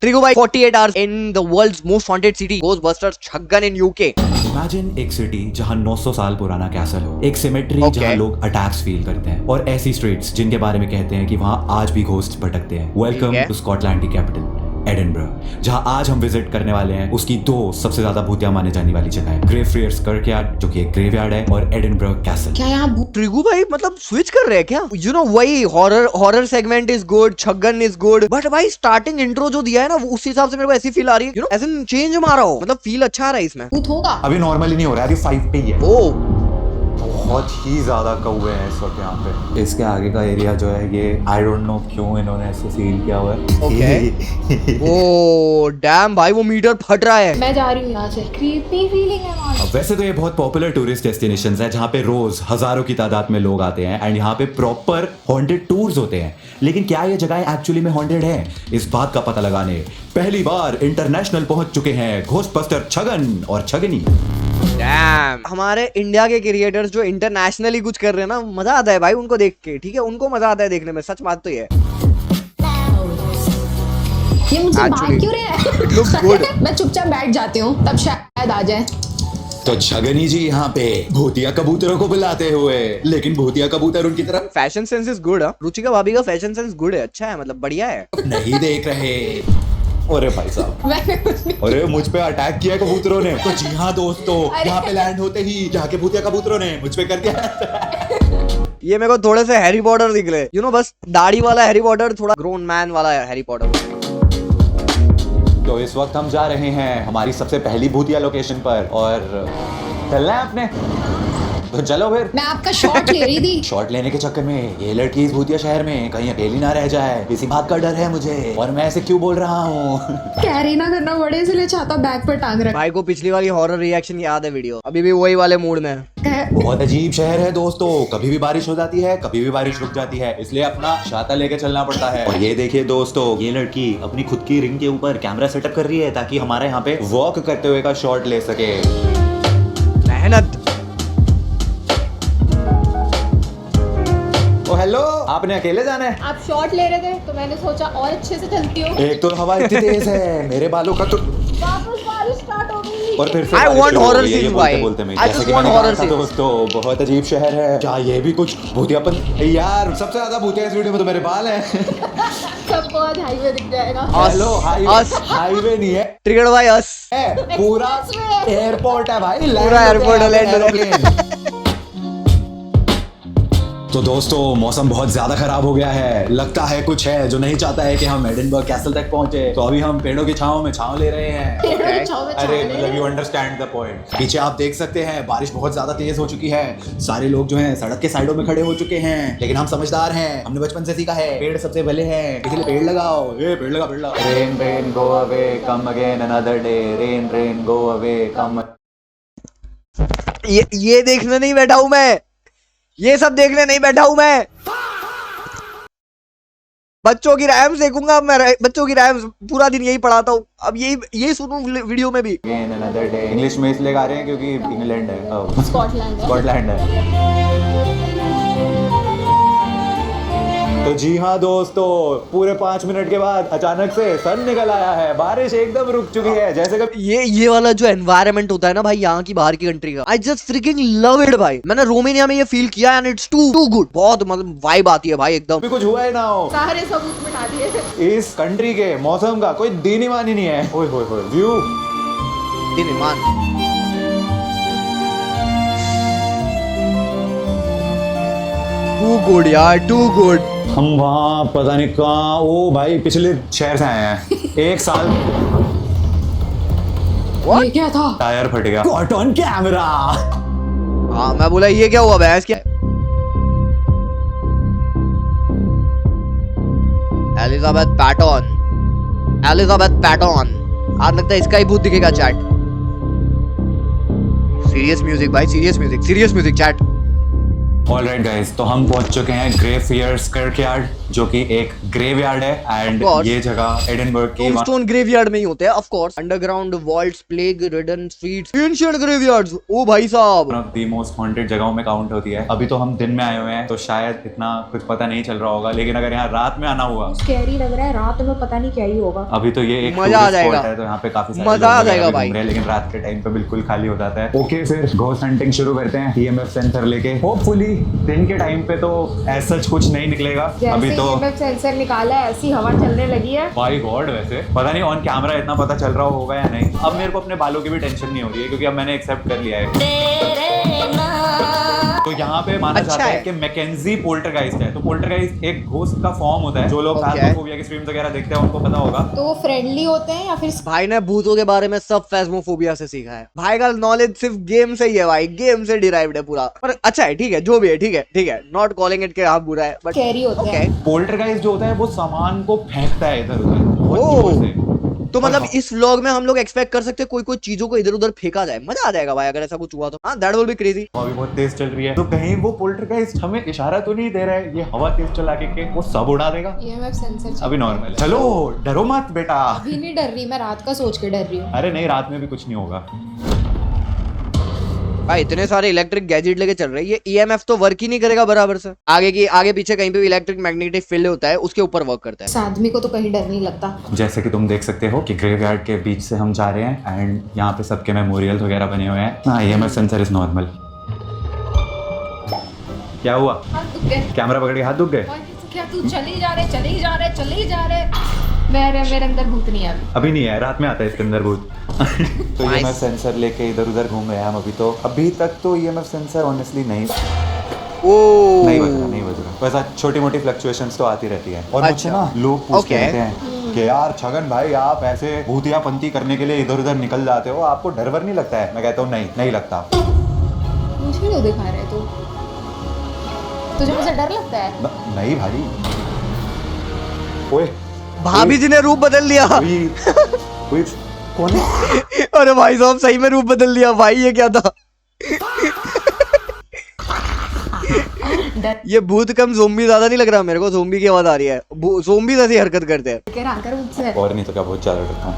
Trigu bhai, 48 hours in the world's most haunted city, Ghostbusters Chhaggan in UK. Imagine एक city जहाँ 900 साल पुराना castle हो, एक सिमेट्री Okay. जहाँ लोग अटैक्स फील करते हैं, और ऐसी स्ट्रीट्स जिनके बारे में कहते हैं कि वहाँ आज भी घोस्ट भटकते हैं। वेलकम ठीक है। टू स्कॉटलैंड की कैपिटल एडिनबरा, जहाँ आज हम विजिट करने वाले हैं उसकी दो सबसे ज्यादा भूतिया माने जाने वाली जगह है, ग्रेवफ्रियर्स कर्कयार्ड जो कि एक ग्रेवयार्ड है, और एडिनबरा कैसल। क्या यहाँ Trigu bhai मतलब स्विच कर रहे हैं क्या? You know वही horror segment is good, Chhagan is good, but भाई स्टार्टिंग इंट्रो जो दिया है ना उस हिसाब से मेरे को ऐसी फील आ रही है, यू नो एज इन चेंज मारा हो, मतलब फील अच्छा आ रहा है इसमें। भूत होगा? अभी नॉर्मली नहीं हो रहा है, अभी 5 पे ही है। ओ बहुत ही ज्यादा कौवे हैं इस वक्त यहाँ पे। इसके आगे का एरिया जो है ये आई डोंट नो क्यों इन्होंने ऐसे सील किया हुआ है। ओके। ओ डैम भाई वो मीटर फट रहा है। मैं जा रही हूँ यहाँ से, क्रीपी फीलिंग है वहाँ। अब वैसे तो ये बहुत पॉपुलर टूरिस्ट डेस्टिनेशंस है जहाँ पे रोज हजारों की तादाद में लोग आते हैं एंड यहाँ पे प्रॉपर हॉन्टेड टूर्स होते हैं, लेकिन क्या ये जगह एक्चुअली में हॉन्टेड है, इस बात का पता लगाने पहली बार इंटरनेशनल पहुंच चुके हैं घोस्टबस्टर छगन और छगनी। डैम हमारे इंडिया के क्रिएटर्स जो इंटरनेशनली कुछ कर रहे हैं ना, मजा आता है भाई उनको देख के। ठीक है, उनको मजा आता है देखने में, सच बात तो ये है। ये मुझसे Actually, भाग क्यों रहे हैं? it looks good. मैं चुपचाप बैठ जाती हूँ, तब शायद आ जाए। तो छगनी जी यहाँ पे भूतिया कबूतरों को बुलाते हुए, लेकिन भूतिया कबूतर उनकी तरफ fashion sense is good. Ruchika भाभी का फैशन सेंस गुड है, अच्छा है, मतलब बढ़िया है। नहीं देख रहे। अरे भाई साहब, मैंने कुछ नहीं। अरे मुझ पे अटैक किया कबूतरों ने। तो जी हाँ दोस्तों, अरे। यहाँ पे लैंड होते ही यहाँ के भूतिया कबूतरों ने मुझ पे कर दिया। ये मेरे को थोड़े से हैरी पॉटर दिख रहे, यू नो बस दाढ़ी वाला हैरी पॉटर, थोड़ा ग्रोन मैन वाला हैरी पॉटर। तो इस वक्त हम जा रहे हैं हमारी सबसे पहली भूतिया लोकेशन पर, और चलना है आपने तो चलो फिर। मैं आपका शॉट ले रही थी। शॉट लेने के चक्कर में ये लड़की इस भूतिया शहर में कहीं अकेली ना रह जाए, इसी बात का डर है मुझे, और मैं ऐसे क्यों बोल रहा हूँ। कैरी ना करना पड़े इसलिए छाता बैग पर टांग रखा भाई को पिछली वाली हॉरर रिएक्शन याद है वीडियो, अभी भी वही वाले मूड में है। है। बहुत अजीब शहर है दोस्तों, कभी भी बारिश हो जाती है, कभी भी बारिश रुक जाती है, इसलिए अपना छाता लेके चलना पड़ता है। और ये देखिए दोस्तों, ये लड़की अपनी खुद की रिंग के ऊपर कैमरा सेटअप कर रही है ताकि हमारे यहाँ पे वॉक करते हुए का शॉट ले सके। मेहनत। ओ हेलो, आपने अकेले जाना है? आप शॉट ले रहे थे तो मैंने सोचा और अच्छे से चलती हूँ। एक तो हवा इतनी तेज है, मेरे बालों का तो, वापस बारिश स्टार्ट हो गई। और फिर से I बारिश want शुरू हो horror गई है, ये scenes, बोलते भाई। बोलते मैं, I जैसे just कि मैंने want कहा horror था scenes. दोस्तों, बहुत अजीब शहर है। क्या ये भी कुछ भूतियापन? यार सबसे ज्यादा भूतिया इस वीडियो में तो मेरे बाल हैं। सबको आज हाईवे दिख जाएगा। हेलो, हाईवे नहीं है, ट्रिगर्ड बाय अस। पूरा Expressway। एयरपोर्ट है भाई, पूरा एयरपोर्ट है, लैंड एयरप्लेन। तो दोस्तों, मौसम बहुत ज्यादा खराब हो गया है, लगता है कुछ है जो नहीं चाहता है कि हम एडिनबर्ग कैसल तक पहुंचे, तो अभी हम पेड़ों की छांव में छांव ले रहे हैं। पेड़ों की छांव में छांव अरे ले मतलब रहे यू हैं। Understand the point. पीछे आप देख सकते हैं बारिश बहुत ज्यादा तेज हो चुकी है, सारे लोग जो हैं सड़क के साइडों में खड़े हो चुके हैं, लेकिन हम समझदार हैं, हमने बचपन से सीखा है पेड़ सबसे भले हैं, इसलिए पेड़ लगाओ। ए पेड़ लगा, पेड़ लगा। Rain rain go away come again another day, rain rain go away कम। ये देखने नहीं बैठा हूं मैं, ये सब देखने नहीं बैठा हूं मैं। बच्चों की रैम्स देखूंगा मैं, बच्चों की रैम्स पूरा दिन यही पढ़ाता हूँ, अब यही सुनूं वीडियो में भी। अगेन अनदर डे इंग्लिश में इसलिए गा रहे हैं क्योंकि इंग्लैंड है, स्कॉटलैंड है। स्कॉटलैंड है। तो जी हाँ दोस्तों, पूरे 5 मिनट के बाद अचानक से सन निकल आया है, बारिश एकदम रुक चुकी है, जैसे कभी ये वाला जो एनवायरनमेंट होता है ना भाई यहाँ की बाहर की कंट्री का, I just fricking love it भाई। मैंने रोमानिया में ये फील किया एंड इट्स टू गुड, बहुत मतलब वाइब आती है भाई एकदम। कुछ हुआ ही ना हो, सारे सबूत मिटा दिए। इस कंट्री के मौसम का कोई दीन ईमान ही नहीं है। ओए होए होए, व्यू दिन ईमान। टू गुड यार, टू गुड। हम वहाँ पता नहीं कहाँ, ओ भाई पिछले शहर से आए हैं। 1 साल ये क्या था? टायर फट गया, कॉट ऑन कैमरा। हाँ मैं बोला ये क्या हुआ बहस क्या? एलिजाबेथ पैटर्न, एलिजाबेथ पैटर्न, आज लगता है इसका ही भूत दिखेगा चैट। सीरियस म्यूजिक भाई, serious music chat. Alright guys, तो हम पहुंच चुके हैं ग्रेवफ्रियर्स कर्कयार्ड, जो कि एक ग्रेवयार्ड है एंड course. ये जगह एडिनबर्ग की टोम्बस्टोन ग्रेवयार्ड में ही होते हैं of course, underground vaults, plague ridden streets, ancient graveyards. ओ भाई साहब, one of the most haunted जगहों में काउंट होती है। अभी तो हम दिन में आए हुए हैं तो शायद इतना कुछ पता नहीं चल रहा होगा, लेकिन अगर यहाँ रात में आना हुआ, स्कैरी लग रहा है, रात में पता नहीं क्या ही होगा। अभी तो ये एक मजा आ tourist जाएगा। spot है तो यहाँ पे काफी सारे मजा आ लोग जाएगा वगैरह भी भाई। घूम रहे हैं, लेकिन रात के टाइम पे बिल्कुल खाली हो जाता है। ओके, फिर घोस्ट हंटिंग शुरू करते हैं ईएमएफ सेंसर लेके। होपफुली दिन के टाइम पे तो ऐसा कुछ नहीं निकलेगा। अभी जैसे तो EMF सेंसर निकाला है ऐसी हवा चलने लगी है। बाय गॉड, वैसे पता नहीं ऑन कैमरा इतना पता चल रहा होगा या नहीं। अब मेरे को अपने बालों की भी टेंशन नहीं हो रही है क्योंकि अब मैंने एक्सेप्ट कर लिया है। तो यहाँ पे माना अच्छा जाता है है। कि मैकेंजी पोल्टरगाइस्ट है। तो पोल्टरगाइस्ट एक घोस्ट का फॉर्म होता है। जो लोग Okay. फैस्मोफोबिया की स्ट्रीम्स वगैरह देखते हैं उनको पता होगा। तो वो फ्रेंडली होते हैं या फिर भाई ने भूतों के बारे में सब फैस्मोफोबिया से सीखा है। भाई का नॉलेज सिर्फ गेम से ही है भाई, गेम से डिराइव्ड है पूरा। पर अच्छा है, ठीक है, जो भी है, ठीक है, ठीक है, नॉट कॉलिंग इट के आप बुरा है, बट स्कैरी होते हैं। पोल्टरगाइस्ट जो होता है वो सामान को फेंकता है इधर उधर बहुत ओह। जोर से। तो मतलब इस व्लॉग में हम लोग एक्सपेक्ट कर सकते हैं कोई कोई चीजों को इधर उधर फेंका जाए। मजा आ जाएगा भाई अगर ऐसा कुछ हुआ तो। हाँ, दैट विल बी क्रेजी। हवा भी बहुत तेज चल रही है, तो कहीं वो पोल्टरगाइस्ट हमें इशारा तो नहीं दे रहा है ये हवा तेज चला के वो सब उड़ा देगा। EMF सेंसर अभी नॉर्मल है। चलो डरो मत बेटा। अभी नहीं डर रही, मैं रात का सोच के डर रही हूँ। अरे नहीं, रात में भी कुछ नहीं होगा। भाई इतने सारे इलेक्ट्रिक गैजेट लेके चल रहे हैं, ये ईएमएफ तो वर्क ही नहीं करेगा बराबर से। आगे पीछे कहीं पे भी इलेक्ट्रिक मैग्नेटिक फील्ड होता है उसके ऊपर वर्क करता है। इस आदमी को तो कहीं डर नहीं लगता। जैसे कि तुम देख सकते हो कि ग्रेवयार्ड के बीच से हम जा रहे हैं एंड यहाँ पे सबके मेमोरियल वगैरह बने हुए हैं। हाँ, ईएमएफ सेंसर इज नॉर्मल। क्या हुआ? हाथ दुख गए। कैमरा पकड़ के हाथ दुख गए? क्या तू चली जा रहे मेरे अंदर भूत नहीं है अभी। अभी नहीं है, रात में आता है इसके अंदर भूत। तो Nice. ईएमएफ सेंसर लेके इधर उधर घूम रहे हैं हम अभी तक तो ईएमएफ सेंसर ऑनेस्टली नहीं ओ नहीं बज रहा। वैसा छोटी मोटी फ्लक्चुएशंस तो आती रहती है। और मुझसे अच्छा। ना लोग पूछते Okay. रहते हैं कि यार छगन भाई आप ऐसे भूतिया पंती करने के लिए इधर उधर निकल जाते हो, आपको डर वर नहीं लगता है? मैं कहता हूँ नहीं लगता। मुझे क्यों दिखा रहे तू? तुझे मुझसे डर लगता है? नहीं भाई। ओए भाभी जी ने रूप बदल लिया। कोई कौन है? अरे भाई साहब सही में रूप बदल लिया भाई, ये क्या था? डर ये भूत कम ज़ोंबी ज्यादा नहीं लग रहा मेरे को? ज़ोंबी की आवाज आ रही है, ज़ोंबी जैसी हरकत करते हैं। के रहा कर मुझसे। और नहीं तो क्या, बहुत ज्यादा डरता हूँ।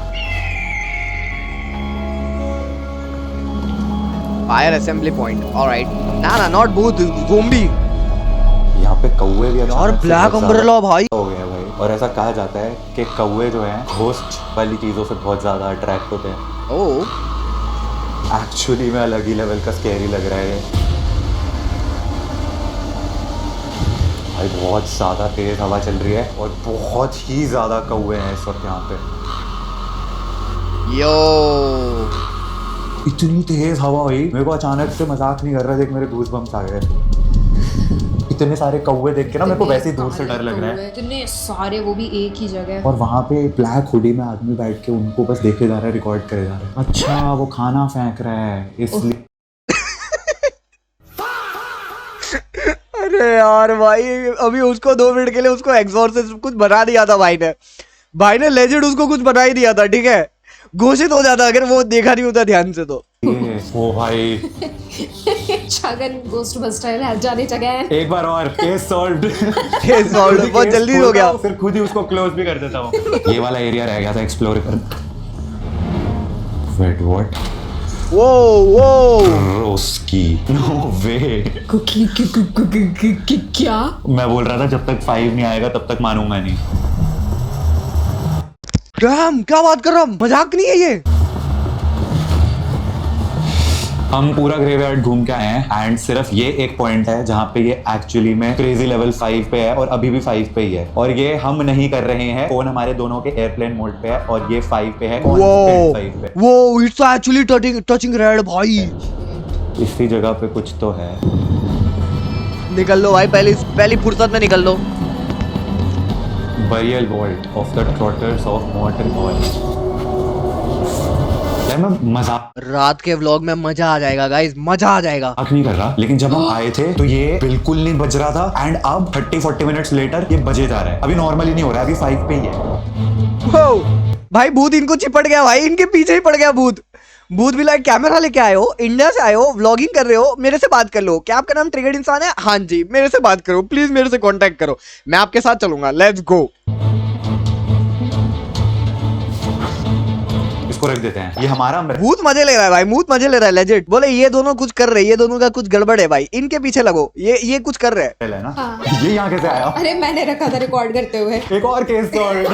Fire assembly point, alright. ना नॉट भूत, ज़ोंबी। यहाँ पे कौवे भी यार अचानक से ब्लैक बहुत अम्ब्रेला ज्यादा भाई। हो गया भाई। और ऐसा कहा जाता है कि कौवे जो हैं घोस्ट वाली चीजों से बहुत ज्यादा अट्रैक्ट होते हैं। ओह एक्चुअली में अलग ही लेवल का स्कैरी लग रहा है ये। भाई बहुत ज्यादा तेज हवा चल रही है और बहुत ही ज्यादा कौवे हैं इस वक्त यहाँ पे। यो इतनी तेज हवा हुई, मेरे को अचानक से, मजाक नहीं कर रहा, देख मेरे गूज़बम्प्स आ गए। इतने सारे कौवे देख के ना मेरे को वैसे ही दूर से डर लग रहा है। इतने सारे, वो भी एक ही जगह। और वहाँ पे ब्लैक हुडी में आदमी बैठ के उनको बस देखे जा रहा है, रिकॉर्ड करे जा रहा है। अच्छा वो खाना फेंक रहा है इसलिए। अरे यार भाई, अभी उसको 2 मिनट के लिए उसको एग्जॉर्सिस्ट कुछ बना दिया था भाई ने लेजेंड उसको कुछ बना ही दिया था, ठीक है? घोषित हो जाता अगर वो देखा नहीं होता ध्यान से तो। ओ भाई छगन गोस्ट बस्टर है जाने जगह। एक बार और केस सॉल्व्ड। केस सॉल्व्ड, बहुत जल्दी हो गया। फिर खुद ही उसको क्लोज भी कर देता हूँ। ये वाला एरिया रह गया था एक्सप्लोर करना। Wait what? वो रोस्की, नो वे। क्या? मैं बोल रहा था जब तक 5 नहीं आएगा तब तक मानूंगा नहीं। डैम, क्या बात कर रहा हूँ, मजाक नहीं है ये। हम पूरा ग्रेवयार्ड घूम के आए हैं एंड सिर्फ ये एक पॉइंट है जहाँ पे ये एक्चुअली में क्रेजी लेवल 5 पे है और अभी भी 5 पे ही है। और ये हम नहीं कर रहे हैं, फोन हमारे दोनों के एयरप्लेन मोड पे है और ये 5 पे है, वो 5 पे। वो इट्स एक्चुअली टचिंग रेड भाई। इसी जगह पे कुछ तो है। निकल लो भाई, पहली फुर्सत में निकल लो। Burial vault of the trotters of mortal hall. मैं मजाक रात के व्लॉग में मजा आ जाएगा गाइस, मजा आ जाएगा। नहीं कर रहा, लेकिन जब हम आए थे तो ये बिल्कुल नहीं बज रहा था एंड अब 30-40 मिनट्स लेटर ये बजे जा रहा है। अभी नॉर्मली नहीं हो रहा है, अभी 5 पे ही है। भाई भूत इनको चिपट गया भाई, इनके पीछे ही पड़ गया भूत। भूत भी लाइक कैमरा लेके आए हो, इंडिया से आए हो, व्लॉगिंग कर रहे हो, मेरे से बात कर लो। क्या आपका नाम ट्रिगर्ड इंसान है? हाँ जी, मेरे से बात करो प्लीज, मेरे से कांटेक्ट करो, मैं आपके साथ चलूंगा, लेट्स गो। इसको रख देते हैं, ये हमारा भूत मजे ले रहा है भाई, भूत मजे ले रहा है लेजिट। बोले ये दोनों कुछ कर रहे हैं, ये दोनों का कुछ गड़बड़ है भाई, इनके पीछे लगो, ये कुछ कर रहे हैं है ना। हाँ। ये यहाँ कैसे आया? अरे मैंने रखा था रिकॉर्ड करते हुए। एक और केस सॉल्व।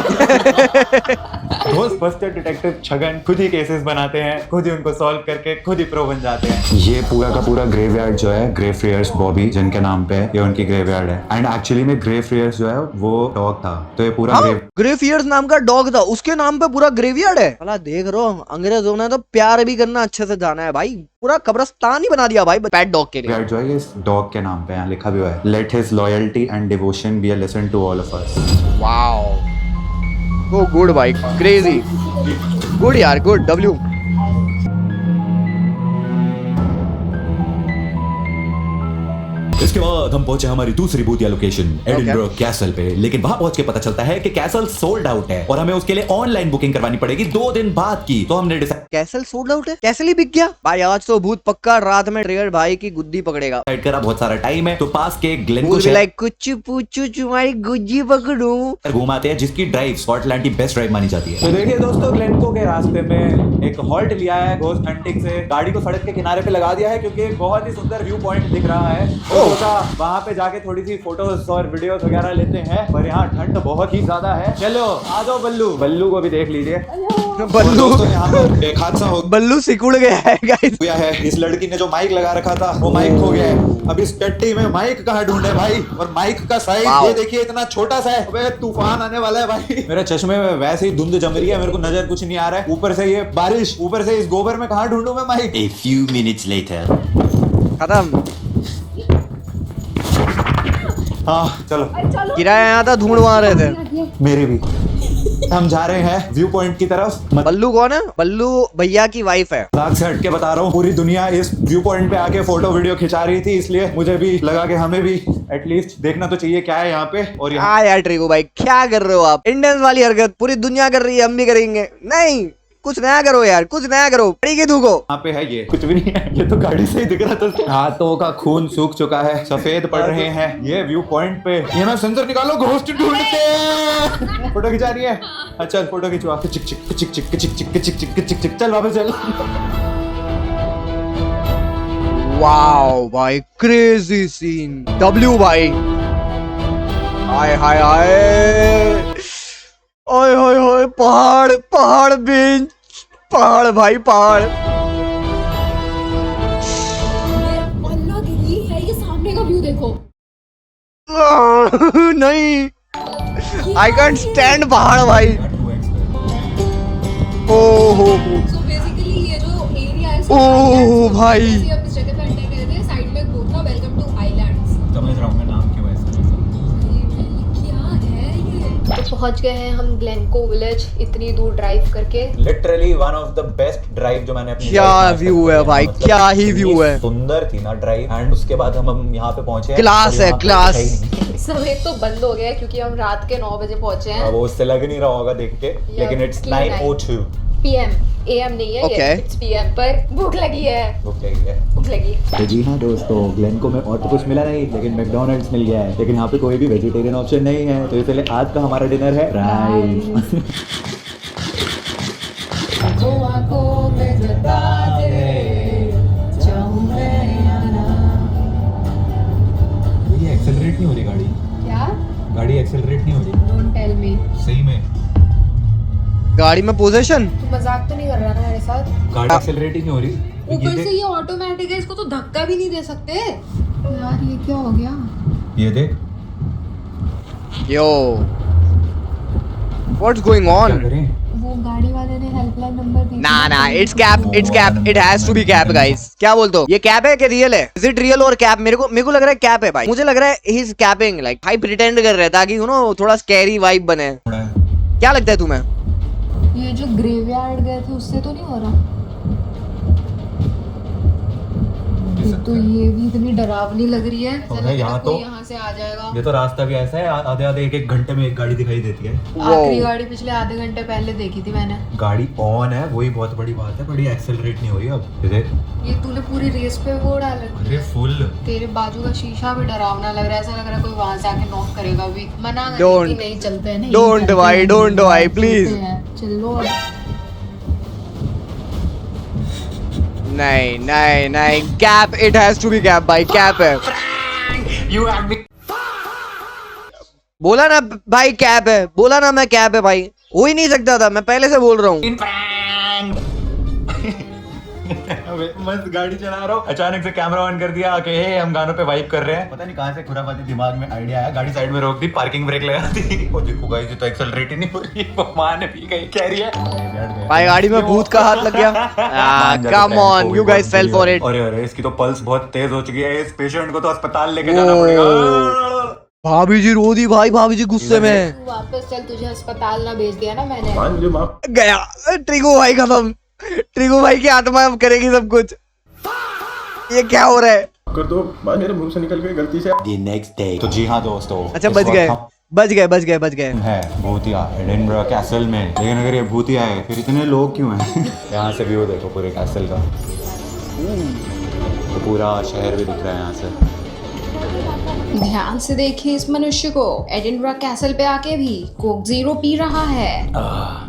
रोज बस्टर डिटेक्टिव छगन खुद ही केसेस बनाते हैं, खुद ही उनको सॉल्व करके खुद ही प्रो बन जाते हैं। ये पूरा का पूरा ग्रेवयार्ड जो है, ग्रे फ्रियर्स बॉबी जिनके नाम पे ये उनकी ग्रेवयार्ड है। एंड एक्चुअली में ग्रे फ्रियर्स जो है वो डॉग था, तो ये पूरा ग्रे फियर्स नाम का डॉग था, उसके नाम पे पूरा ग्रेवयार्ड है। भला देख रो, अंग्रेजों ने तो प्यार भी करना अच्छे से जाना है भाई, पूरा कब्रिस्तान ही बना दिया भाई पेट डॉग के लिए। ग्रेवयार्ड जो है ये इस डॉग के नाम पे यहाँ लिखा भी हुआ है, let his loyalty and devotion be a lesson to all of us. Wow, oh good भाई, क्रेजी गुड यार, गुड डब्ल्यू। इसके बाद हम पहुंचे हमारी दूसरी भूतिया लोकेशन एडिनबर्ग कैसल पे, लेकिन वहां पहुंच के पता चलता है कि कैसल सोल्ड आउट है और हमें उसके लिए ऑनलाइन बुकिंग करवानी पड़ेगी 2 दिन बाद की। तो हमने कैसल सोल्ड आउट है? कैसल ही बिक गया भाई, आज तो भूत पक्का रात में ट्रिगर भाई की गुद्दी पकड़ेगा। डिसाइड करा, बहुत सारा टाइम है, तो पास के ग्लेन को लाइक कुछ पूछू तुम्हारी गुज्जी पकड़ूं घुमाते हैं, जिसकी ड्राइव स्कॉटलैंड की बेस्ट ड्राइव मानी जाती है। तो देखिए दोस्तों, ग्लेनको के रास्ते में एक हॉल्ट लिया है घोस्ट हंटिंग से, गाड़ी को सड़क के किनारे पे लगा दिया है क्योंकि एक बहुत ही सुंदर व्यू पॉइंट दिख रहा है। वहाँ पे जाके थोड़ी सी फोटोज और वीडियोस वगैरह लेते हैं, पर यहाँ ठंड बहुत ही ज्यादा है। चलो आ जाओ, बल्लू को भी देख लीजिए। बल्लू यहाँ पर एक हादसा हो बल्लू सिकुड़ गया है गाइस। गया है, इस लड़की ने जो माइक लगा रखा था वो माइक खो गया है। अब इस पेट्टी में माइक कहाँ ढूंढे भाई, और माइक का साइज ये देखिए इतना छोटा सा है। अबे तूफान आने वाला है भाई। मेरे चश्मे में वैसे ही धुंध जम रही है, मेरे को नजर कुछ नहीं आ रहा है, ऊपर से ये बारिश, ऊपर से इस गोबर में कहाँ ढूंढूं मैं mic. A few minutes later खत्म, हाँ चलो, किराया यहाँ था, ढूंढ वहाँ रहे थे। मेरे भी। हम जा रहे हैं व्यू पॉइंट की तरफ। बल्लू कौन है? बल्लू भैया की वाइफ है। मजाक से हट के बता रहा हूँ, पूरी दुनिया इस व्यू पॉइंट पे आके फोटो वीडियो खिंचा रही थी, इसलिए मुझे भी लगा कि हमें भी एटलीस्ट देखना तो चाहिए क्या है यहाँ पे। और यहाँ यार ट्रिगो भाई क्या कर रहे हो आप? इंडियंस वाली हरकत पूरी दुनिया कर रही है, हम भी करेंगे। नहीं, कुछ नया करो यार, कुछ नया करो। के थूको यहाँ पे है, ये कुछ भी नहीं है, ये तो गाड़ी से ही दिख रहा था। हाथों का खून सूख चुका है, सफेद पड़ रहे हैं। ये व्यू पॉइंट पे ये ना सेंसर निकालो, घोस्ट ढूंढते। फोटो खिंचा रही है, अच्छा फोटो खिंचवा। चिक चिक चिक चिक चिक चिक चिक चिक चिक चिक, चल वापस चल। वाओ भाई, क्रेजी सीन। डब्ल्यू भाई, हाय हाय हाय, ओए होए होए, पहाड़ पहाड़ बेंच, पहाड़ भाई पहाड़। अल्लाह की है, ये सामने का व्यू देखो। नहीं, आई कैंट स्टैंड पहाड़ भाई। ओहो सो बेसिकली ये जो एरिया है, ओह भाई, अब इस जगह पे एंटर करे थे, साइड में एक बोर्ड था, वेलकम टू आइलैंड्स। समझ रहा हूँ मैं, नाम क्यों ऐसा। क्या है ये? तो पहुंच गए हैं हम ग्लेनको विलेज, इतनी दूर ड्राइव करके। Literally one of the best drive जो मैंने अपनी क्या व्यू है भाई, क्या ही व्यू है। सुंदर थी ना ड्राइव। एंड उसके बाद हम यहाँ पे पहुंचे, क्लास है, क्लास। समय तो बंद हो गया है क्योंकि हम रात के 9 बजे पहुंचे हैं। वो उससे लग नहीं रहा होगा देख के, लेकिन इट्स 9:02 PM, AM नहीं है ये, इट्स PM। पर भूख लगी है, भूख लगी है। भूख लगी है। तो जी हाँ दोस्तों, ग्लेनको में और तो कुछ मिला नहीं, लेकिन मैकडॉनल्ड्स मिल गया है। लेकिन यहाँ पे कोई भी वेजिटेरियन ऑप्शन नहीं है, तो इसलिए आज का हमारा डिनर है राइस। ये एक्सेलरेट नहीं हो रही गाड़ी, क्या? गाड़ी एक्सेलरेट नहीं हो रही। Don't tell me. सही में गाड़ी में पोजीशन। तू मजाक तो नहीं कर रहा ना मेरे साथ? गाड़ी एक्सेलरेट ही नहीं हो रही। ऊपर से ये ऑटोमेटिक है, इसको तो धक्का भी नहीं दे सकते यार। ये क्या हो गया? ये देख, यो व्हाट्स गोइंग क्या ऑन? करें? वो गाड़ी वाले ने हेल्पलाइन नंबर दी। ना, it's cap, it's cap, it has to be cap guys. क्या बोलते हो? ये कैप है कि रियल है? इज इट रियल और कैप? मेरे को लग रहा है कैप है भाई। मुझे लग रहा है ही इज कैपिंग, लाइक भाई प्रिटेंड कर रहा है ताकि यू नो थोड़ा स्कैरी वाइब बने। क्या लगता है तुम्हें? ये जो ग्रेवयार्ड गए थे उससे तो नहीं हो रहा? नहीं सकते। तो ये भी इतनी डरावनी लग रही है, तो यहाँ तो यहाँ से आ जाएगा। ये तो रास्ता भी ऐसा है, आधे आधे एक घंटे में एक गाड़ी दिखाई देती है। आखिरी गाड़ी पिछले आधे घंटे पहले देखी थी मैंने। गाड़ी ऑन है, वही बहुत बड़ी बात है, बड़ी एक्सेलरेट नहीं हो रही अब। ये देख, ये तूने पूरी रेस पे वो डाल रखी अरे है। फुल। तेरे बाजू का शीशा भी डरावना लग रहा है, ऐसा लग रहा है कोई वहां से आके नॉक करेगा भी। मना कर Don't. कि नहीं चलते हैं, नहीं Don't चलते भाई, हैं, don't नहीं भाई, चलते please. हैं। चलो नहीं नहीं नहीं, cap, it has to be cap भाई, कैप है। बोला ना भाई कैप है, बोला ना मैं कैप है भाई, हो ही नहीं सकता था, मैं पहले से बोल रहा हूँ। मस्त गाड़ी चला रहा हूँ, अचानक से कैमरा ऑन कर दिया कि हे हम गानों पे वाइब कर रहे हैं। पता नहीं कहाँ से खुरापाती दिमाग में आइडिया आया, गाड़ी साइड में रोक दी, पार्किंग ब्रेक लगा दी। और देखो गाइस, ये तो एक्सेलरेट ही नहीं हो रही है, वो मान भी गई, कह रही है भाई गाड़ी में भूत का हाथ लग गया। Come on, you guys fail for it. अरे अरे, इसकी तो पल्स बहुत तेज हो चुकी है, इस पेशेंट को तो अस्पताल लेके जाना पड़ेगा। भाभी जी रो दी भाई, भाभी जी गुस्से में। तू वापस चल, तुझे अस्पताल ना भेज दिया ना मैंने। गया ट्रिगो भाई खत्म, ट्रिगो भाई की आत्मा अब करेगी सब कुछ। ये क्या हो रहा है? कर दो, बात मेरे मुंह से निकल गई गलती से। The next day। तो जी हाँ दोस्तों, अच्छा इस बच वक्त गए, हम बच गए, बच गए, बच गए। है भूतिया एडिनबरा कैसल में। लेकिन अगर ये भूतिया है फिर इतने लोग क्यों हैं? यहाँ से व्यू देखो पूरे कैसल का, तो पूरा शहर भी दिख रहा है यहाँ से। ध्यान से देखिए इस मनुष्य को, एडिनबरा कैसल पे आके भी कोक जीरो पी रहा है।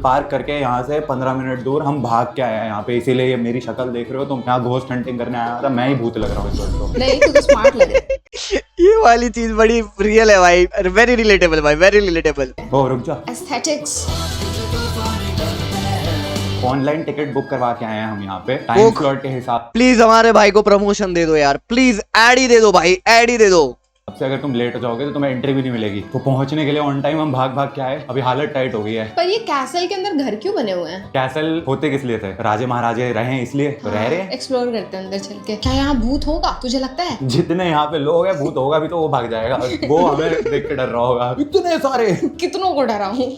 पार्क करके यहाँ से 15 मिनट दूर हम भाग के आए हैं यहाँ पे, इसीलिए ये मेरी शक्ल देख रहे हो तुम। यहाँ घोस्ट हंटिंग करने आया था, मैं ही भूत लग रहा हूँ इस वक्त तो। नहीं, तू तो स्मार्ट लग रहा है। ये वाली चीज बड़ी रियल है भाई, वेरी रिलेटेबल भाई, वेरी रिलेटेबल। ओ रुक जा, एस्थेटिक्स। ऑनलाइन टिकट बुक करवा के आए हैं हम यहाँ पे, टाइम स्लॉट के हिसाब प्लीज हमारे भाई को प्रमोशन दे दो यार, प्लीज ऐड ही दे दो भाई, ऐड ही दे दो। से। अगर तुम लेट हो जाओगे तो तुम्हें एंट्री भी नहीं मिलेगी। तो पहुंचने के लिए ऑन टाइम हम भाग भाग के आए, अभी हालत टाइट हो गई है। पर ये कैसल के अंदर घर क्यों बने हुए हैं? कैसल होते किस लिए थे? राजे महाराजे रहे हैं इसलिए तो रह रहे हैं। एक्सप्लोर करते हैं अंदर चल के। क्या यहाँ भूत होगा, तुझे लगता है? जितने यहाँ पे लोग हैं, भूत होगा भी तो वो भाग जाएगा, वो हमें देख के डर रहा होगा। इतने सारे कितनों को डराऊं?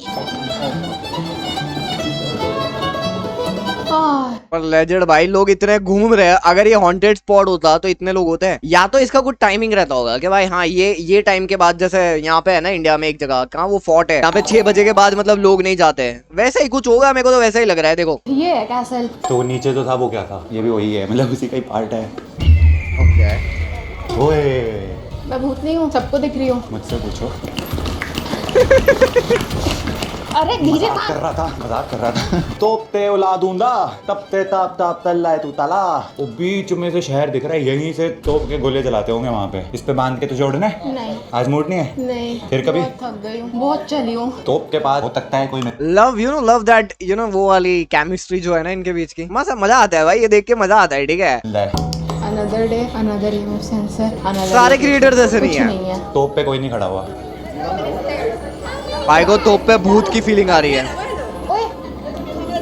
पर लेजेंड भाई, लोग इतने घूम रहे हैं, अगर ये हॉन्टेड स्पॉट होता तो इतने लोग होते हैं। या तो इसका कुछ टाइमिंग रहता होगा कि भाई हाँ ये टाइम के बाद, जैसे यहाँ पे है ना इंडिया में एक जगह, कहाँ वो फोर्ट है, यहाँ पे 6 बजे के बाद मतलब लोग नहीं जाते हैं, वैसे ही कुछ होगा, मेरे को तो वैसा ही लग रहा है। देखो ये है कैसल। तो नीचे जो था वो क्या था? ये भी वही है, मतलब उसी का ही पार्ट है। ओए मैं भूत नहीं हूँ, सबको दिख रही हूँ। मुझसे पूछो। अरे धीरे मजाक कर रहा था। तोपते उला दूंगा, तपते ताप ताप तल्ला है तू ताला। वो बीच में से शहर दिख रहा है, यहीं से तोप के गोले चलाते होंगे वहाँ पे। इस पे बांध के तुझे उड़ना है? नहीं। आज मूड नहीं है? नहीं। फिर कभी? बहुत थक गई हूँ, बहुत चली हूँ। तोप के पास हो सकता है कोई love, you know, love that, you know, वो वाली केमिस्ट्री जो है ना इनके बीच की, मजा आता है भाई, ये देख के मजा आता है। ठीक है, Another day, another image sensor, another सारे क्रिएटर्स ऐसे नहीं है। तोप पे कोई नहीं खड़ा हुआ। भाई को तोप पे भूत की फीलिंग आ रही है।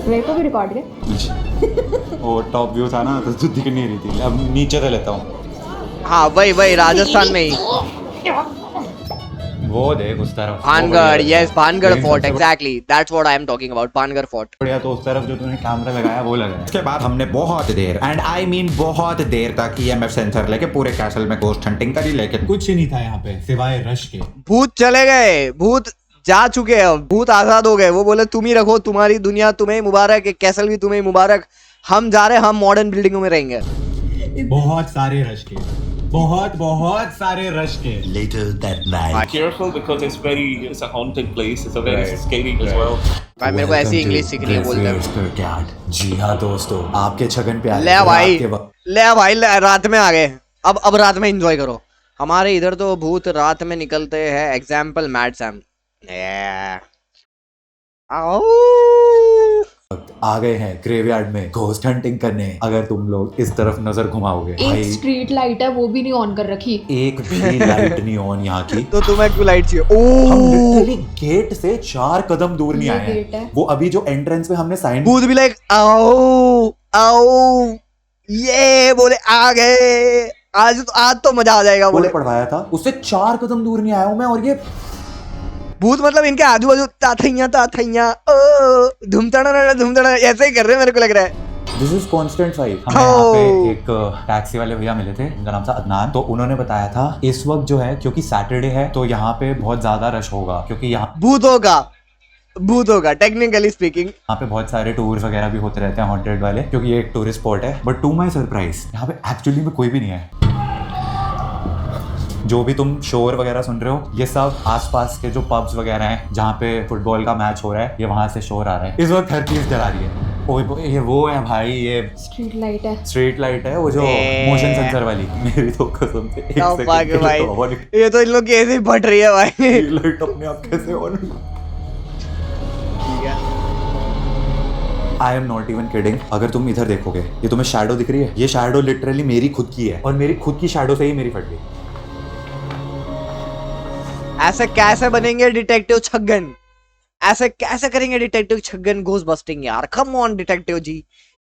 मेरे को भी रिकॉर्ड कर। वो टॉप व्यू था ना, तो दिख नहीं रही थी। अब नीचे से लेता हूँ। हाँ वही राजस्थान में ही, वो देख उस तरफ Bhangarh, yes Bhangarh fort, exactly that's what I am talking about, Bhangarh fort. बढ़िया। तो उस तरफ जो तूने कैमरा लगाया वो लगाया। इसके बाद हमने बहुत देर, एंड आई मीन बहुत देर तक EMF सेंसर लेके पूरे कैसल में घोस्ट हंटिंग करी, लेकिन कुछ नहीं था यहाँ पे सिवाय रश के। भूत चले गए, भूत जा चुके हैं, भूत आजाद हो गए। वो बोले तुम ही रखो, तुम्हारी दुनिया तुम्हें मुबारक, कैसल भी तुम्हें मुबारक, हम जा रहे हैं, हम मॉडर्न बिल्डिंगों में रहेंगे। बहुत सारे रश के, बहुत सारे रश के। Later that night. Careful because it's a haunted place. It's a very scary as well. भाई मेरे को ऐसी इंग्लिश सीखनी है, बोलते हैं। जी हाँ दोस्तों, आपके छगन पे ले भाई, रात में आ गए, अब रात में एंजॉय करो। हमारे इधर तो भूत रात में निकलते हैं, एग्जाम्पल मैड सैम। आ गए हैं ग्रेवयार्ड में घोस्ट हंटिंग करने। अगर तुम लोग इस तरफ नजर घुमाओगे, एक स्ट्रीट लाइट है, वो भी नहीं ऑन कर रखी। एक भी लाइट नहीं ऑन यहाँ की। तो तुम्हें क्यों लाइट चाहिए? हम ओ लिटरली गेट से 4 कदम दूर नहीं ये आए गेट है। हैं। वो अभी जो एंट्रेंस पे हमने साइन भूत भी लाइक आओ आओ, ये बोले आ गए, आज तो मजा आ जाएगा बोले। पढ़वाया था, उससे 4 कदम दूर नहीं आया हूँ मैं। और ये भूत मतलब इनके आजू बाजू ताथैया ओ धूमतड़ा ऐसे ही कर रहे हैं, मेरे को लग रहा है। This is constant five. हमें यहाँ Oh. पे एक टैक्सी वाले भैया मिले थे, उनका नाम था अदनान। तो उन्होंने बताया था इस वक्त जो है, क्योंकि सैटरडे है तो यहाँ पे बहुत ज्यादा रश होगा, क्योंकि यहाँ भूत होगा टेक्निकली स्पीकिंग। पे बहुत सारे टूर्स वगैरह भी होते रहते हैं हॉन्टेड वाले, क्योंकि ये एक टूरिस्ट स्पॉट है। बट टू माई सरप्राइज यहाँ पे एक्चुअली में कोई भी नहीं है। जो भी तुम शोर वगैरह सुन रहे हो, ये सब आसपास के जो पब्स वगैरह हैं जहाँ पे फुटबॉल का मैच हो रहा है, ये वहां से शोर आ रहा है। इस वक्त हर चीज जला रही है। ओए ये वो है भाई, ये स्ट्रीट लाइट है। स्ट्रीट लाइट है, वो जो मोशन सेंसर वाली। मेरी तो कसम से एक क्या सेकंड बात है के लिए भाई, तो और ये तो इन लोग की ऐसे ही फट रही है भाई। लाइट अपने आप कैसे on. I am not even kidding. अगर तुम इधर देखोगे, ये तुम्हें शैडो दिख रही है, ये शैडो लिटरली मेरी खुद की है, और मेरी खुद की शैडो से ही मेरी फट गई। ऐसे कैसे बनेंगे डिटेक्टिव छगन? ऐसे कैसे करेंगे डिटेक्टिव छगन घोस्ट बस्टिंग यार? कम ऑन डिटेक्टिव जी।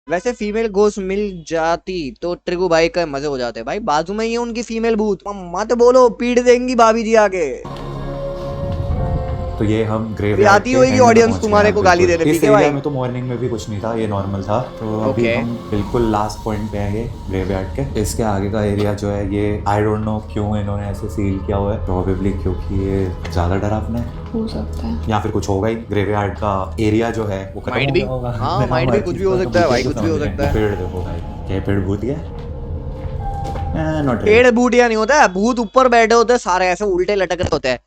वैसे फीमेल घोस्ट मिल जाती तो ट्रिगू भाई का मजे हो जाते भाई। बाजू में ही है उनकी फीमेल भूत, मत बोलो पीट देंगी भाभी जी आगे। तो ये हम ग्रेव आती होगी ऑडियंस तुम्हारे को गाली दे रही थी इस क्या एरिया भाई? में तो मॉर्निंग में भी कुछ नहीं था, ये नॉर्मल था। तो अभी Okay. हम बिल्कुल लास्ट पॉइंट पे आएंगे ग्रेवयार्ड के। इसके आगे का एरिया जो है, ये आई डोंट नो क्यों इन्होंने ऐसे सील किया हुआ है। प्रोबेबली क्योंकि ये ज्यादा डरावना है, हो सकता है, या फिर कुछ होगा ही। ग्रेवयार्ड का एरिया जो है वो खत्म Might हो be. गया होगा। हाँ, might be, कुछ भी हो सकता है भाई, कुछ भी हो सकता है। पेड़ देखो भाई, क्या पेड़ भूत गया? नॉट पेड़ बूटिया नहीं होता है, भूत ऊपर बैठे होते हैं सारे, ऐसे उल्टे लटक रहे होते हैं,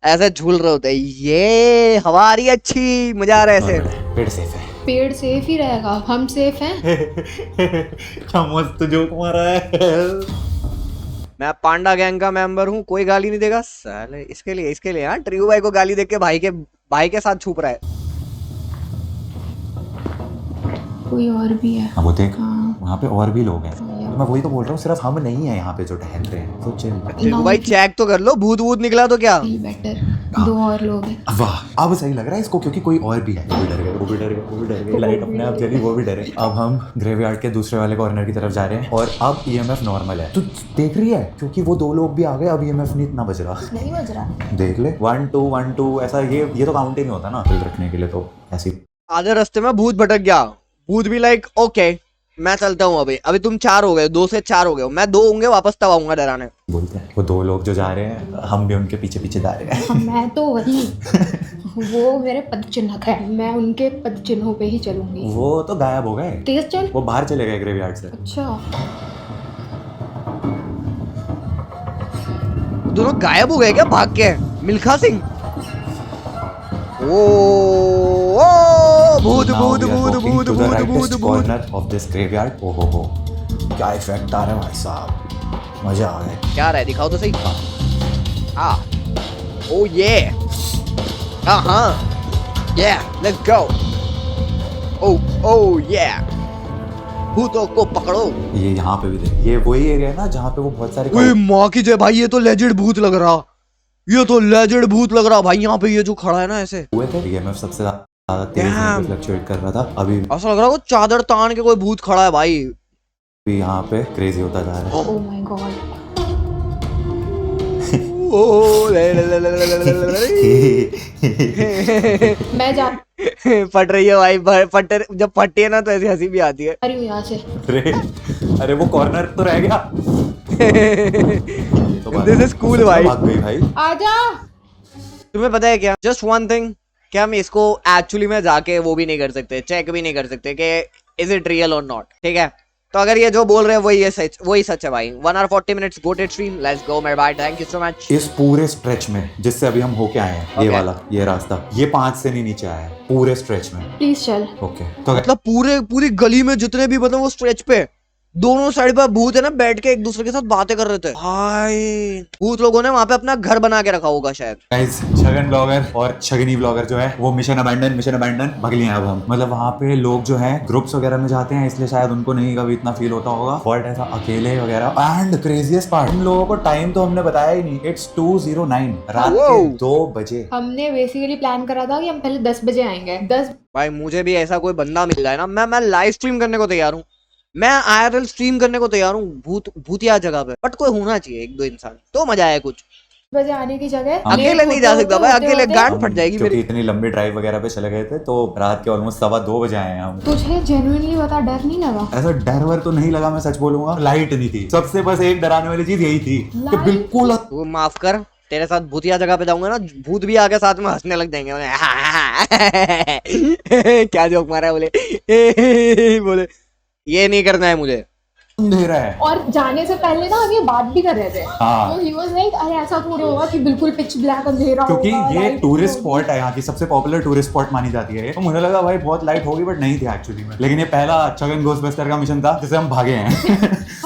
ऐसे झूल रहे होते हैं। ये हवा आ रही है अच्छी, मजा आ रहा है ऐसे। पेड़ सेफ है। पेड़ सेफ ही रहेगा, हम सेफ हैं। क्या मस्त जोक मारा है। मैं पांडा गैंग का मेंबर हूँ, कोई गाली नहीं देगा साले। इसके लिए हाँ, ट्रिगू भाई को गाली देके भाई के साथ छुप रहा है। कोई और भी है। हाँ वो देख, हाँ। वहाँ पे और भी लोग हैं। तो मैं वही तो बोल रहा हूँ, सिर्फ हम नहीं है यहाँ पे जो टहल रहे हैं। तो चिल। ट्रिगू भाई चेक तो कर लो, भूत वूत निकला तो क्या? फील बेटर, दो और लोग हैं। वाह, अब सही लग रहा है इसको, क्योंकि कोई और भी है। वो भी डर गए, वो भी डर गए, वो भी डर गए। लाइट अपने आप जली, वो भी डरे। अब हम ग्रेवयार्ड के दूसरे वाले कॉर्नर की तरफ जा रहे हैं, और अब ईएमएफ नॉर्मल है। तू देख रही है, क्योंकि वो दो लोग भी आ गए, अब ईएमएफ नहीं इतना बज रहा। नहीं बज रहा। देख ले, 1 2 1 2 ऐसा। ये तो काउंट ही नहीं होता ना दिल रखने के लिए, तो ऐसी। आधे रास्ते में भूत भटक गया। भूत भी लाइक ओके मैं चलता हूँ। अभी तुम 4 हो गए, 2 से 4 हो गए, मैं 2 होंगे वापस तब आऊंगा डराने। बोलते हैं वो दो लोग जो जा रहे हैं, हम भी उनके पीछे पीछे जा रहे हैं। मैं तो वही वो मेरे पद चिन्ह है, मैं उनके पद चिन्हों पे ही चलूंगी। वो तो गायब हो गए, तेज चल। वो बाहर चले गए ग्रेवयार्ड से। अच्छा, दोनों गायब हो गए क्या भाग के? मिल्खा सिंह। ओ भूत भूत भूत भूत भूत भूत भूत। Corner of this graveyard. ओहो, क्या इफेक्ट आ रहा है भाई साहब, मजा आ गया। क्या रहा है, दिखाओ तो सही। हाँ, ओ ये, हाँ, लेट्स गो। ओ ये, भूतों को पकड़ो। ये यहाँ पे भी देख, ये वही एरिया है ना जहाँ पे वो बहुत सारे ओए माँ की जय भाई, ये तो लेजेंड भूत लग रहा, ये तो लेजेंड भूत लग रहा भाई। यहाँ पे ये जो खड़ा है ना ऐसे हुए थे। ईएमएफ सबसे ज्यादा तेज फ्लक्चुएट कर रहा था। अभी ऐसा लग रहा है वो चादर तान के कोई भूत खड़ा है भाई। भी यहाँ पे क्रेजी होता जा रहा है। Oh my God. ओ ले ले ले ले ले ले ले ले। मैं जा फट रही है भाई, फट जब फटती है ना तो ऐसी हंसी भी आती है। रही हूँ यहाँ से। अरे वो कॉर्नर तो रह गया। दिस इज कूल भाई। भाग गई भाई। आजा। तुम्हें पता है क्या, जस्ट वन थिंग, क्या हम इसको एक्चुअली में जाके वो भी नहीं कर सकते, चेक भी नहीं कर सकते कि इज इट रियल और नॉट? ठीक है, तो अगर ये जो बोल रहे हैं वही सच है भाई। 1 hour 40 minutes GOATed stream, let's go मेरे भाई, थैंक यू सो मच। इस पूरे स्ट्रेच में जिससे अभी हम होके आए हैं, ये Okay. वाला ये रास्ता, ये 5 से नहीं नीचे आया है पूरे स्ट्रेच में। प्लीज चल। ओके, तो मतलब पूरी गली में जितने भी मतलब वो स्ट्रेच पे दोनों साइड पे भूत है ना, बैठ के एक दूसरे के साथ बातें कर रहे थे भाई। भूत लोगों ने वहां पे अपना घर बना के रखा होगा शायद। गाइस, छगन ब्लॉगर और छगनी ब्लॉगर जो है वो मिशन अबैंडन भग लिए हैं अब हम। मतलब वहाँ पे लोग जो है ग्रुप्स वगैरह में जाते हैं, इसलिए शायद उनको नहीं कभी इतना फील होता होगा, बट ऐसा अकेले वगैरह। एंड क्रेजीएस्ट पार्ट, हम लोगों को टाइम तो हमने बताया ही नहीं। इट्स 2:09 रात के 2 बजे। हमने बेसिकली प्लान करा था कि हम पहले 10 बजे आएंगे। 10 भाई मुझे भी ऐसा कोई बंदा मिल जाए ना, मैं लाइव स्ट्रीम करने को तैयार हूँ, मैं IRL स्ट्रीम करने को तैयार हूँ भूतिया जगह पे। बट कोई होना चाहिए 1-2 इंसान, तो मजा आए कुछ। बजे आने की जगह अकेले नहीं जा सकता भाई, अकेले गांड फट जाएगी क्योंकि मेरी। इतनी लंबी ड्राइव वगैरह पे चले गए थे तो रात के ऑलमोस्ट 2:15 बजे आए हैं हम। तुझे जेन्युइनली बता डर नहीं लगा? ऐसा डर वर तो नहीं लगा, मैं सच बोलूंगा। लाइट नहीं थी, सबसे बस एक डराने वाली चीज यही थी कि लाइट? बिल्कुल तू माफ कर, तेरे साथ भूतिया जगह पे जाऊंगा ना, भूत भी आके साथ में हंसने लग जाएंगे। क्या जोक मारा है बोले बोले ये नहीं करना है मुझे। अंधेरा है। और जाने से पहले ना हम ये बात भी कर रहे थे। हाँ। तो he was like, अरे ऐसा थोड़ी होगा कि बिल्कुल पिच ब्लैक अंधेरा क्योंकि होगा, ये light टूरिस्ट होगी। स्पॉट है, यहाँ की सबसे पॉपुलर टूरिस्ट स्पॉट मानी जाती है। तो मुझे लगा भाई बहुत लाइट होगी, बट नहीं थी एक्चुअली में। लेकिन ये पहला छगन घोस्टबस्टर का मिशन था जिसे हम भागे हैं।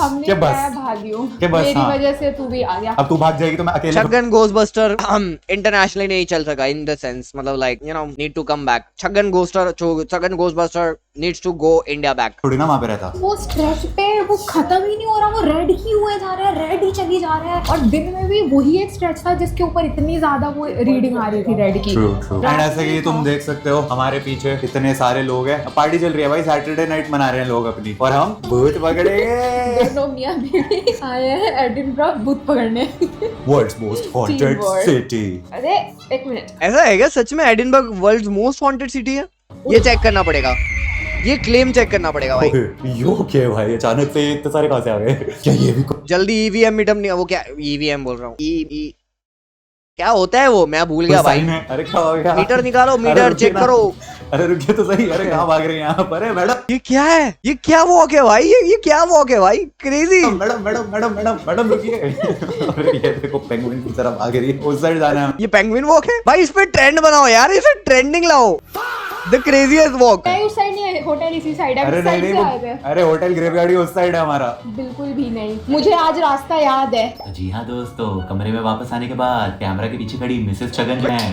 हमने के बस। मैं भागी हूँ, के बस, मेरी हाँ। वजह से तू भी आ गया। अब तू भाग जाएगी तो मैं अकेले छगन घोस्टबस्टर हम इंटरनेशनली नहीं चल सका इन द सेंस, मतलब like you know need to come back. Chhagan ghostbuster needs to go India back. थोड़ी ना वहाँ पे रहता। वो स्ट्रेच पे वो खत्म ही नहीं हो रहा, वो रेड ही हुए जा रहा है, रेड ही चली जा रहा है। और दिन में भी वही एक स्ट्रेच था जिसके ऊपर इतनी ज्यादा वो रीडिंग आ रही थी रेड की। एंड ऐसे कि तुम देख सकते हो हमारे पीछे इतने सारे लोग हैं, पार्टी चल रही है भाई, सैटरडे नाइट मना रहे हैं लोग अपनी, और हम भूत पकड़ेंगे। दोनों मियां बीवी आए हैं एडिनबरा भूत पकड़ने। World's most haunted Teamwork. City. अरे एक मिनट, ऐसा है क्या सच में Edinburgh world's most wanted city है? ये चेक करना पड़ेगा, ये क्लेम चेक करना पड़ेगा भाई। यो क्या है भाई, अचानक से इतने सारे कहाँ से आ गए? क्या ये भी जल्दी ईवीएम मीटम नहीं, वो क्या ईवीएम बोल रहा हूँ, क्या होता है वो, मैं भूल गया भाई। साइन है? अरे क्या हो गया? मीटर निकालो, अरे मीटर रुकिए चेक ना। करो। अरे रुकिए तो सही, अरे कहाँ भाग रहे हैं यहाँ पर? मैडम ये क्या है, ये क्या वॉक है भाई, ये क्या वॉक है भाई, crazy. Madam madam madam madam madam रुकिए। अरे ये देखो पेंगुइन की तरह भाग रही है, उस साइड जाना है। ये पेंगुइन वॉक है भाई, इस पे ट्रेंड बनाओ यार, इसे ट्रेंडिंग लाओ। The craziest walk. नहीं उस साइड नहीं है, होटल इसी साइड है, अरे इस नहीं साइड नहीं से आए थे। अरे होटल ग्रेवयार्ड उस साइड है हमारा। बिल्कुल भी नहीं, मुझे आज रास्ता याद है। जी हाँ दोस्तों, कमरे में वापस आने के बाद कैमरा के पीछे खड़ी मिसेस छगन है।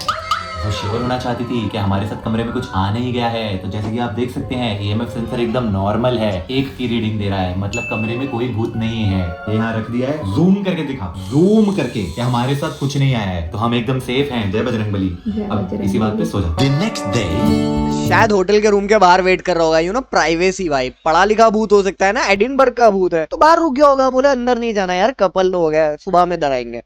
वो श्योर होना चाहती थी कि हमारे साथ कमरे में कुछ आ नहीं गया है। तो जैसे कि आप देख सकते हैं EMF सेंसर एकदम नॉर्मल है, 1 की रीडिंग दे रहा है, मतलब कमरे में कोई भूत नहीं है। ये यहाँ रख दिया है, जूम करके दिखा, जूम करके कि हमारे साथ कुछ नहीं आया है, तो हम एकदम सेफ हैं। जय बजरंगबली। अब इसी बात पे सो जाओ। The next day, शायद होटल के रूम के बाहर वेट कर रहा होगा, यू नो प्राइवेसी भाई। पढ़ा लिखा भूत हो सकता है ना, एडिनबर्ग का भूत है तो बाहर रुक गया होगा, बोले अंदर नहीं जाना यार, कपल हो गया, सुबह में डराएंगे।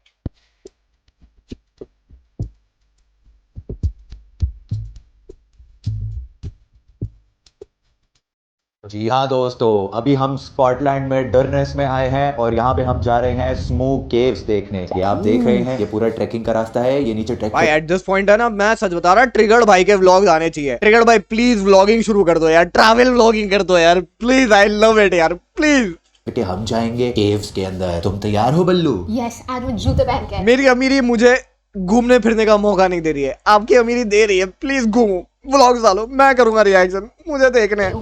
जी हाँ दोस्तों, अभी हम स्कॉटलैंड में डरनेस में आए हैं और यहाँ पे हम जा रहे हैं स्मोक केव्स देखने। ये आप देख रहे हैं, ये पूरा ट्रैकिंग का रास्ता है, ये नीचे ट्रैक भाई एट दिस पॉइंट है ना, मैं सच बता रहा, ट्रिगर्ड भाई के व्लॉग्स आने चाहिए। ट्रिगर्ड भाई प्लीज व्लॉगिंग शुरू कर दो यार, ट्रैवल व्लॉगिंग कर दो यार प्लीज, आई लव इट यार प्लीज। कि हम जाएंगे केव्स के अंदर। तुम तैयार हो बल्लू? यस, आज मैं जूते पहन के आई। मेरी अमीरी मुझे घूमने फिरने का मौका नहीं दे रही है, आपकी अमीरी दे रही है, प्लीज घूमो, व्लॉग्स डालो, मैं करूंगा रिएक्शन, मुझे देखने हैं।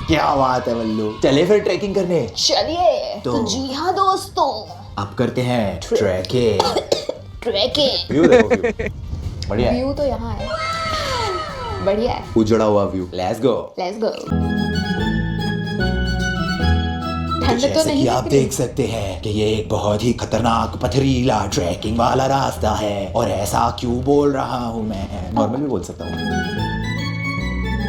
क्या बात है बल्लू, चले फिर ट्रैकिंग करने। चलिए तो जी हाँ दोस्तों, अब करते हैं ट्रैकिंग। ट्रैकिंग। व्यू देखो, व्यू बढ़िया है, व्यू तो यहाँ है, बढ़िया है। उजड़ा हुआ view. Let's go. Let's go. ठंड तो जैसे नहीं कि आप दिख रही। देख सकते हैं कि ये एक बहुत ही खतरनाक पथरीला ट्रैकिंग वाला रास्ता है। और ऐसा क्यों बोल रहा हूँ मैं, नॉर्मल भी बोल सकता हूँ।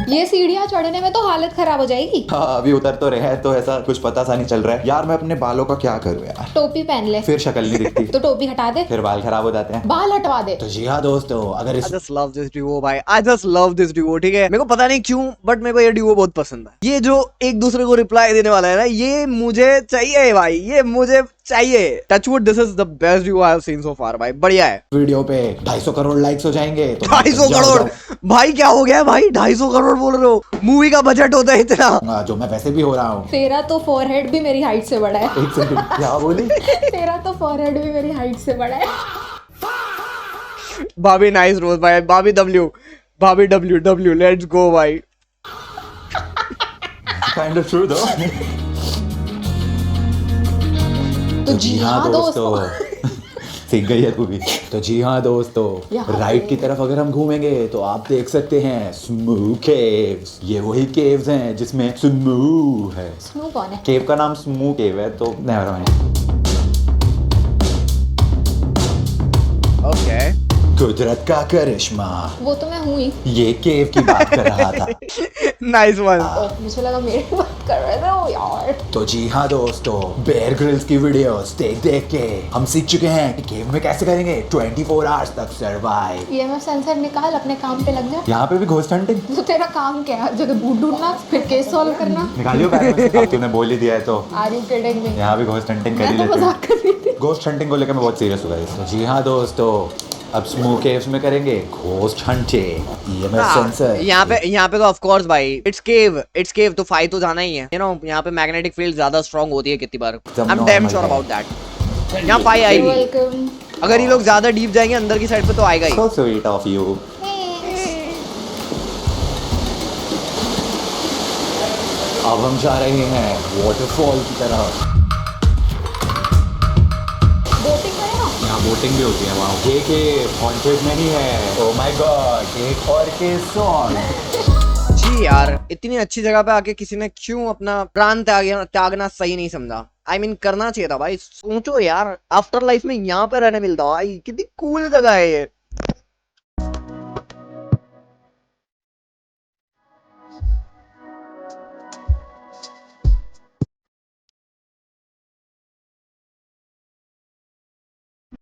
ये सीढ़ियाँ चढ़ने में तो हालत खराब हो जाएगी। हाँ अभी उतर तो रहे हैं, तो ऐसा कुछ पता सा नहीं चल रहा है यार। मैं अपने बालों का क्या करूँ यार, टोपी पहन ले, फिर शक्ल नहीं दिखती, तो टोपी हटा दे, फिर बाल खराब हो जाते हैं। बाल हटवा दे। तो जी हाँ दोस्तों, अगर इस I just love this duo भाई, I just love this duo, ठीक है। मेरे को पता नहीं क्यों, बट मेरे को ये duo बहुत पसंद है। ये जो एक दूसरे को रिप्लाई देने वाला है ना, ये मुझे चाहिए भाई, ये मुझे चाहिए। Touchwood, this is the best duo I have seen so far भाई, बढ़िया है। वीडियो पे 250 करोड़ लाइक्स हो जाएंगे तो 250 करोड़ भाई, क्या हो गया भाई, 250 करोड़ बोल रहे हो, मूवी का बजट होता है इतना। जो मैं वैसे भी हो रहा हूँ। तेरा तो फोरहेड भी मेरी हाइट से बड़ा है। एक सेकंड, क्या बोली? तेरा तो फोरहेड भी मेरी हाइट से बड़ा है। भाभी नाइस रोज भाई, भाभी डब्ल्यू लेट्स गो भाई। काइंड ऑफ ट्रू दो। तो जी हाँ दोस्तों, सीख गई है तू भी। तो जी हाँ दोस्तों, यहाँ राइट की तरफ अगर हम घूमेंगे तो आप देख सकते हैं स्मू केव्स। ये वही केव्स हैं जिसमें स्मू है। स्नू कौन है? केव का नाम स्मू केव है, तो नेवर माइंड। ओके कुदरत का करिश्मा। वो तो मैं हूँ ही। ये केव की बात कर रहा था। Nice one. मुझे लगा मेरी बात कर रहे थे वो यार। तो जी हाँ दोस्तों, बेयर ग्रिल्स की वीडियोस देख देख के हम सीख चुके हैं कि केव में कैसे करेंगे 24 आवर्स तक सरवाइव। EMF सेंसर निकाल, अपने काम पे लग जा। यहाँ पे भी घोस्ट हंटिंग तो तेरा काम क्या है? जगह भूत ढूंढना, फिर केस सॉल्व करना। निकालियो पैर में से। अब तूने बोल ही दिया है तो आर यू किडिंग मी? यहाँ भी घोस्ट हंटिंग कर ही मैं तो लेते मजाक कर रही थी। हैं। घोस्ट हंटिंग को लेकर मैं बहुत सीरियस हुआ तो जी हाँ दोस्तों, अब स्मोक केव्स में करेंगे घोस्ट हंटिंग। EMF सेंसर यहाँ पे तो ऑफ कोर्स भाई इट्स केव तो फाइट तो जाना ही है। यहाँ पे मैग्नेटिक फील्ड ज्यादा स्ट्रांग होती है कितनी बार। I am damn sure about that. यहाँ फाइट आएगी। वेलकम। अगर ये लोग ज्यादा डीप जाएंगे अंदर की साइड पे तो आएगा ही। So sweet of you. अब हम जा रहे हैं वाटरफॉल की तरफ। बोटिंग करेगा? यहाँ बोटिंग भी होती है वहाँ। के हॉन्टेड नहीं है। ओह माय गॉड, एक और के सॉन्ग। जी यार, इतनी अच्छी जगह पे आके किसी ने क्यों अपना प्राण त्यागना सही नहीं समझा। I mean, करना चाहिए था भाई। सोचो यार, आफ्टर लाइफ में यहाँ पे रहने मिलता भाई, कितनी कूल जगह है ये।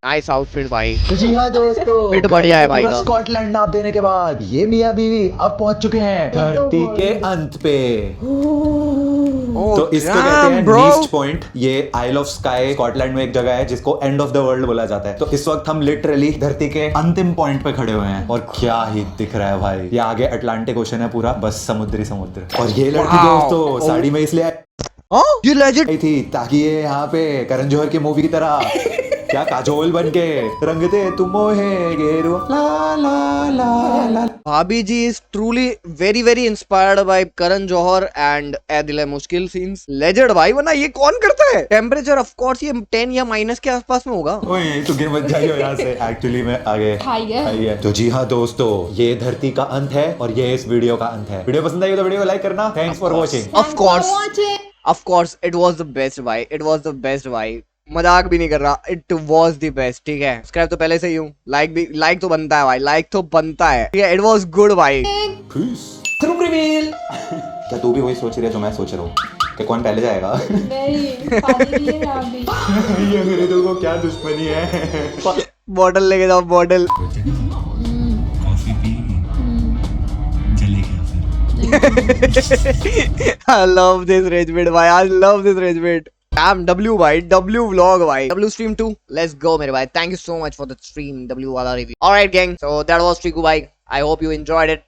नाइस आउटफिट भाई। तो जी हाँ दोस्तों, फिट बढ़िया है भाई पूरा का। स्कॉटलैंड नाप देने के बाद ये मियां बीवी अब पहुंच चुके हैं धरती के अंत पे। तो इसको कहते हैं नीस्ट पॉइंट। ये आइल ऑफ स्काई स्कॉटलैंड में एक जगह है जिसको एंड ऑफ द वर्ल्ड बोला जाता है। तो इस वक्त हम लिटरली धरती के अंतिम पॉइंट पे खड़े हुए हैं और क्या ही दिख रहा है भाई। ये आगे अटलांटिक ओशन है पूरा, बस समुद्र। और ये लड़की दोस्तों साड़ी में इसलिए ये लेजेंड आई थी ताकि ये यहाँ पे करण जौहर की मूवी की तरह क्या काजोल बन के रंगते तुम मोहे गेरू ला ला ला ला। Bhabhi ji is truly very inspired by Karan Johar and Ae Dil Hai मुश्किल सीन्स। लेजेंड भाई, वरना ये कौन करता है? टेम्परेचर ऑफ कोर्स ये 10 या माइनस के आसपास में होगा। ओए तो गिर मत जाइयो यहाँ से। एक्चुअली में आगे हाई है। तो जी हाँ दोस्तों, ये धरती का अंत है और ये इस वीडियो का अंत है। वीडियो पसंद आई तो वीडियो को लाइक करना। Thanks for watching. Of course, it was the best भाई। It was the best भाई। मजाक भी नहीं कर रहा। It was the best। ठीक है, सब्सक्राइब तो पहले से ही हूँ, लाइक तो बनता है भाई, लाइक तो बनता है। ठीक है, it was good भाई। ट्रूप रिवील। क्या तू भी वही सोच रही है जो मैं सोच रहा हूँ कि कौन पहले जाएगा? नहीं, पानी लिए ना अभी। ये मेरे दो को क्या दुश्मनी है? बॉटल लेके जाओ, बॉटल। कॉफी पी चले गया फिर। I love this rage bit भाई। I love this rage bit। Damn, W भाई, W vlog भाई, W stream 2। Let's go मेरे भाई। Thank you so much for the stream, W वाला review। Alright gang, so that was Triku भाई। I hope you enjoyed it।